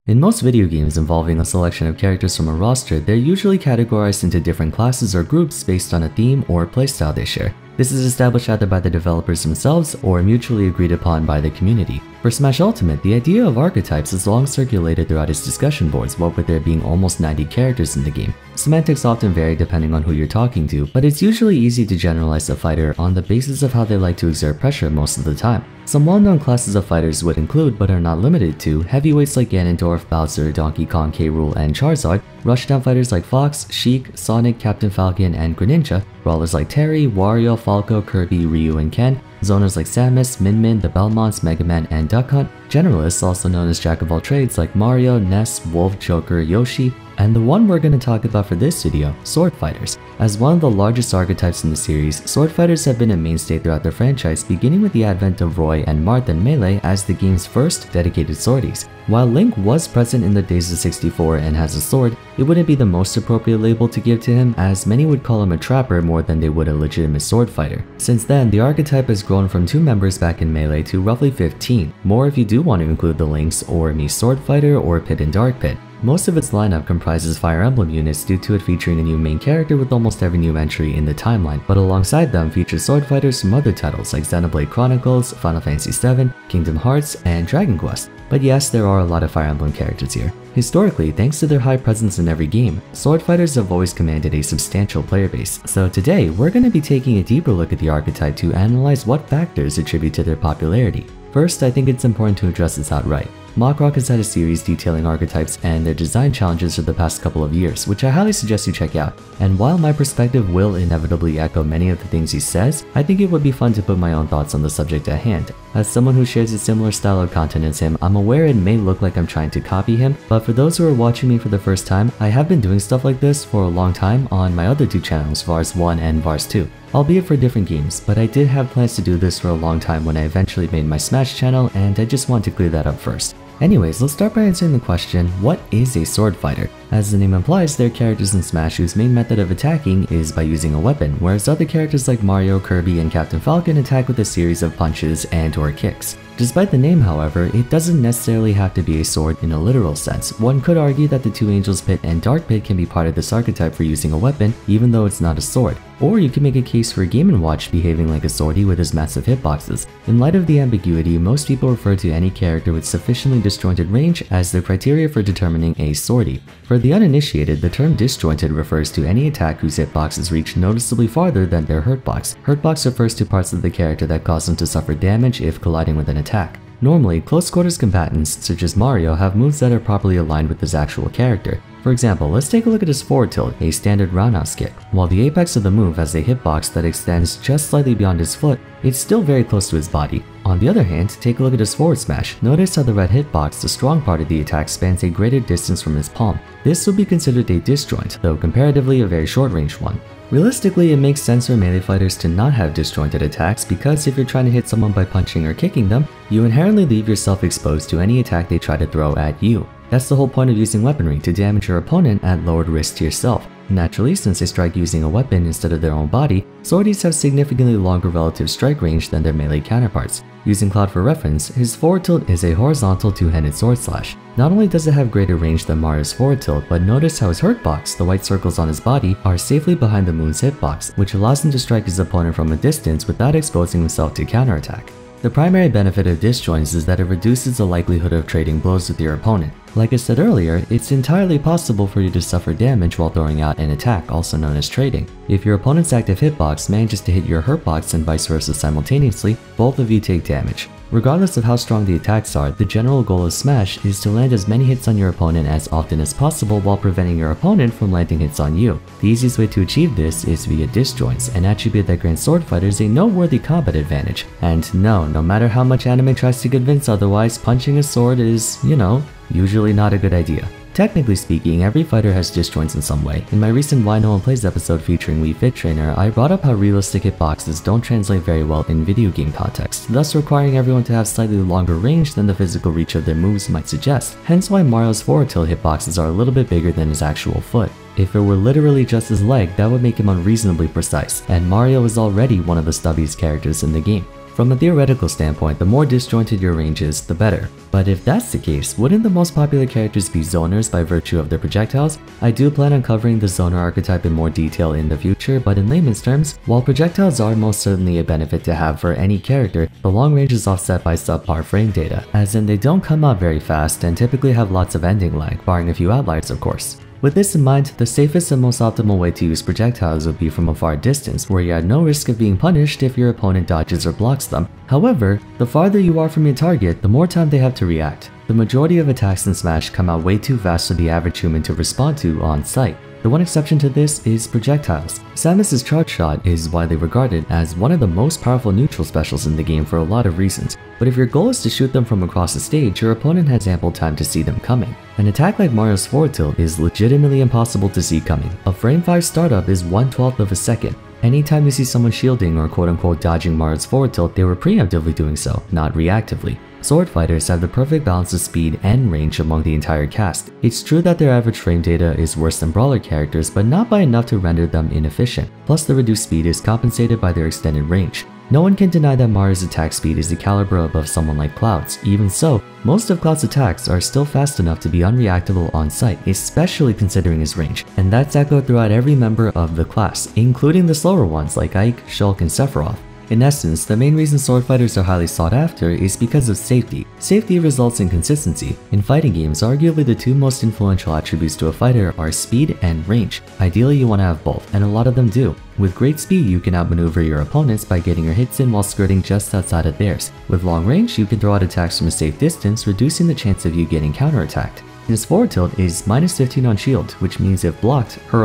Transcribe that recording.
In most video games involving a selection of characters from a roster, they're usually categorized into different classes or groups based on a theme or playstyle they share. This is established either by the developers themselves or mutually agreed upon by the community. For Smash Ultimate, the idea of archetypes has long circulated throughout its discussion boards, what with there being almost 90 characters in the game. Semantics often vary depending on who you're talking to, but it's usually easy to generalize a fighter on the basis of how they like to exert pressure most of the time. Some well-known classes of fighters would include, but are not limited to, heavyweights like Ganondorf, Bowser, Donkey Kong, K. Rool, and Charizard, rushdown fighters like Fox, Sheik, Sonic, Captain Falcon, and Greninja, brawlers like Terry, Wario, Falco, Kirby, Ryu, and Ken, zoners like Samus, Min, the Belmonts, Mega Man, and Duck Hunt, generalists also known as Jack of all trades like Mario, Ness, Wolf, Joker, Yoshi, and the one we're going to talk about for this video, sword fighters. As one of the largest archetypes in the series, sword fighters have been a mainstay throughout the franchise, beginning with the advent of Roy and Marth in Melee as the game's first dedicated swordies. While Link was present in the days of 64 and has a sword, it wouldn't be the most appropriate label to give to him, as many would call him a trapper more than they would a legitimate sword fighter. Since then, the archetype has grown from 2 members back in Melee to roughly 15, more if you do want to include the Links or Mii Sword Fighter or Pit and Dark Pit. Most of its lineup comprises Fire Emblem units due to it featuring a new main character with almost every new entry in the timeline, but alongside them features sword fighters from other titles like Xenoblade Chronicles, Final Fantasy VII, Kingdom Hearts, and Dragon Quest. But yes, there are a lot of Fire Emblem characters here. Historically, thanks to their high presence in every game, sword fighters have always commanded a substantial player base. So today, we're going to be taking a deeper look at the archetype to analyze what factors attribute to their popularity. First, I think it's important to address this outright. Mockrock has had a series detailing archetypes and their design challenges for the past couple of years, which I highly suggest you check out. And while my perspective will inevitably echo many of the things he says, I think it would be fun to put my own thoughts on the subject at hand. As someone who shares a similar style of content as him, I'm aware it may look like I'm trying to copy him, but for those who are watching me for the first time, I have been doing stuff like this for a long time on my other 2 channels, Vars 1 and Vars 2. Albeit for different games, but I did have plans to do this for a long time when I eventually made my Smash channel, and I just want to clear that up first. Anyways, let's start by answering the question, what is a sword fighter? As the name implies, they're characters in Smash whose main method of attacking is by using a weapon, whereas other characters like Mario, Kirby, and Captain Falcon attack with a series of punches and/or kicks. Despite the name, however, it doesn't necessarily have to be a sword in a literal sense. One could argue that the 2 Angels Pit and Dark Pit can be part of this archetype for using a weapon, even though it's not a sword. Or you can make a case for Game & Watch behaving like a swordie with his massive hitboxes. In light of the ambiguity, most people refer to any character with sufficiently disjointed range as the criteria for determining a swordie. For the uninitiated, the term disjointed refers to any attack whose hitboxes reach noticeably farther than their hurtbox. Hurtbox refers to parts of the character that cause them to suffer damage if colliding with an attack. Normally, close quarters combatants such as Mario have moves that are properly aligned with his actual character. For example, let's take a look at his forward tilt, a standard roundhouse kick. While the apex of the move has a hitbox that extends just slightly beyond his foot, it's still very close to his body. On the other hand, take a look at his forward smash. Notice how the red hitbox, the strong part of the attack, spans a greater distance from his palm. This would be considered a disjoint, though comparatively a very short range one. Realistically, it makes sense for melee fighters to not have disjointed attacks because if you're trying to hit someone by punching or kicking them, you inherently leave yourself exposed to any attack they try to throw at you. That's the whole point of using weaponry, to damage your opponent at lowered risk to yourself. Naturally, since they strike using a weapon instead of their own body, swordies have significantly longer relative strike range than their melee counterparts. Using Cloud for reference, his forward tilt is a horizontal 2-handed sword slash. Not only does it have greater range than Mario's forward tilt, but notice how his hurtbox, the white circles on his body, are safely behind the moon's hitbox, which allows him to strike his opponent from a distance without exposing himself to counterattack. The primary benefit of disjoints is that it reduces the likelihood of trading blows with your opponent. Like I said earlier, it's entirely possible for you to suffer damage while throwing out an attack, also known as trading. If your opponent's active hitbox manages to hit your hurtbox and vice versa simultaneously, both of you take damage. Regardless of how strong the attacks are, the general goal of Smash is to land as many hits on your opponent as often as possible while preventing your opponent from landing hits on you. The easiest way to achieve this is via disjoints, an attribute that grants sword fighters a noteworthy combat advantage. And no matter how much anime tries to convince otherwise, punching a sword is, usually not a good idea. Technically speaking, every fighter has disjoints in some way. In my recent Why No One Plays episode featuring Wii Fit Trainer, I brought up how realistic hitboxes don't translate very well in video game context, thus requiring everyone to have slightly longer range than the physical reach of their moves might suggest. Hence why Mario's forward tilt hitboxes are a little bit bigger than his actual foot. If it were literally just his leg, that would make him unreasonably precise, and Mario is already one of the stubbiest characters in the game. From a theoretical standpoint, the more disjointed your range is, the better. But if that's the case, wouldn't the most popular characters be zoners by virtue of their projectiles? I do plan on covering the zoner archetype in more detail in the future, but in layman's terms, while projectiles are most certainly a benefit to have for any character, the long range is offset by subpar frame data, as in they don't come out very fast and typically have lots of ending lag, barring a few outliers of course. With this in mind, the safest and most optimal way to use projectiles would be from a far distance, where you're at no risk of being punished if your opponent dodges or blocks them. However, the farther you are from your target, the more time they have to react. The majority of attacks in Smash come out way too fast for the average human to respond to on sight. The one exception to this is projectiles. Samus's charge shot is widely regarded as one of the most powerful neutral specials in the game for a lot of reasons, but if your goal is to shoot them from across the stage, your opponent has ample time to see them coming. An attack like Mario's forward tilt is legitimately impossible to see coming. A frame 5 startup is 1/12 of a second. Anytime you see someone shielding or quote-unquote dodging Mario's forward tilt, they were preemptively doing so, not reactively. Sword fighters have the perfect balance of speed and range among the entire cast. It's true that their average frame data is worse than brawler characters, but not by enough to render them inefficient. Plus, the reduced speed is compensated by their extended range. No one can deny that Mario's attack speed is a caliber above someone like Cloud's. Even so, most of Cloud's attacks are still fast enough to be unreactable on sight, especially considering his range, and that's echoed throughout every member of the class, including the slower ones like Ike, Shulk, and Sephiroth. In essence, the main reason sword fighters are highly sought after is because of safety. Safety results in consistency. In fighting games, arguably the two most influential attributes to a fighter are speed and range. Ideally, you want to have both, and a lot of them do. With great speed, you can outmaneuver your opponents by getting your hits in while skirting just outside of theirs. With long range, you can throw out attacks from a safe distance, reducing the chance of you getting counterattacked. His forward tilt is -15 on shield, which means if blocked, her